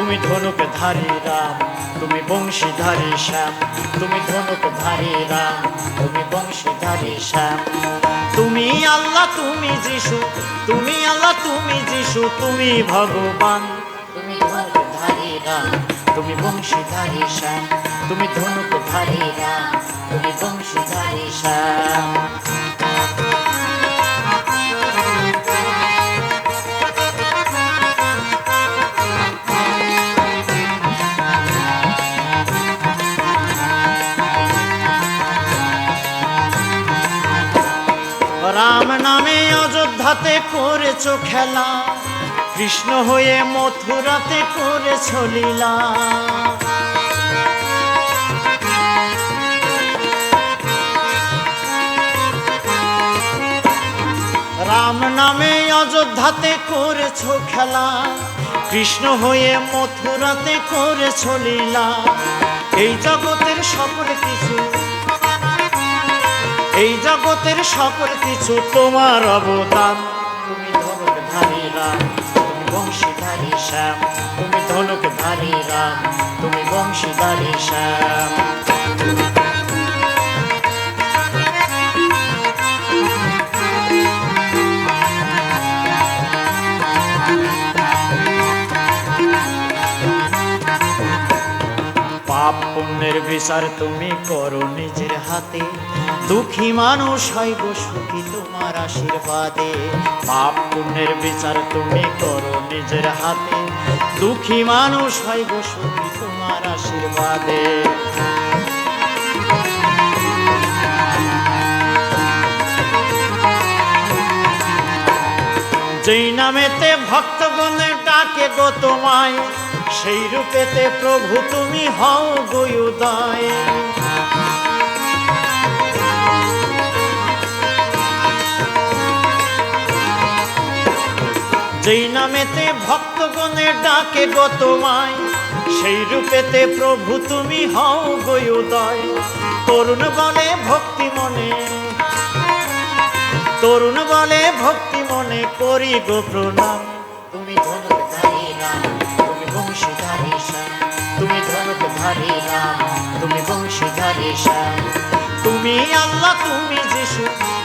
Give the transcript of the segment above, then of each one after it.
তুমি ধনুকধারী রাম, তুমি বংশীধারী শ্যাম, তুমি ধনুকধারী রাম, তুমি বংশীধারী শ্যাম। তুমি আল্লাহ, তুমি যিশু, তুমি আল্লাহ, তুমি যিশু, তুমি ভগবান। তুমি ধনুকধারী রাম, তুমি বংশীধারী শ্যাম, তুমি ধনুকধারী রাম, তুমি বংশীধারী শ্যাম। রাম নামে অযোধ্যাতে করেছ খেলা, কৃষ্ণ হয়ে মথুরাতে করেছ লীলা। রাম নামে অযোধ্যাতে করেছ খেলা, কৃষ্ণ হয়ে মথুরাতে করেছ লীলা। এই জগতের সকল কিছু, এই জগতের সকল কিছু তোমার অবদান। তুমি ধনুকধারী রাম, তুমি বংশীধারী শ্যাম, তুমি ধনুকধারী রাম, তুমি বংশীধারী শ্যাম। পাপ পুণ্যের বিচার তুমি করো নিজের হাতে, দুঃখী মানুষ হয় গো সুখী তোমার আশীর্বাদে। পাপ পুণ্যের বিচার তুমি করো নিজের হাতে, দুঃখী মানুষ হয় গো সুখী তোমার আশীর্বাদে। যেই নামেতে ভক্তগণে ডাকে গো তোমায়, সেই রূপেতে প্রভু তুমি হও গো উদয়। যেই নামেতে ভক্তগণে ডাকে গো তোমায়, সেই রূপেতে প্রভু তুমি হও গো উদয়। তরুণ বলে ভক্তি মনে, তরুণ বলে ভক্তি মনে করি গো প্রণাম। তুমি ধনুকধারী রাম, তুমি বংশীধারী শ্যাম, তুমি ধনুকধারী রাম, তুমি বংশীধারী শ্যাম। তুমি আল্লাহ, তুমি যিশু,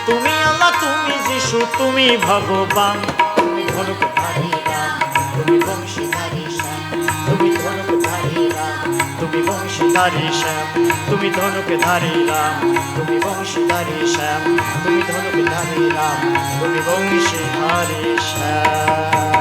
তুমি আল্লাহ, তুমি যিশু, তুমি ভগবান। তুমি ধনুকধারী রাম, তুমি বংশীধারী শ্যাম, তুমি ধনুকধারী রাম, তুমি বংশীধারী শ্যাম, তুমি ধনুকধারী রাম, তুমি বংশীধারী শ্যাম, তুমি ধনুকধারী রাম, তুমি বংশীধারী শ্যাম।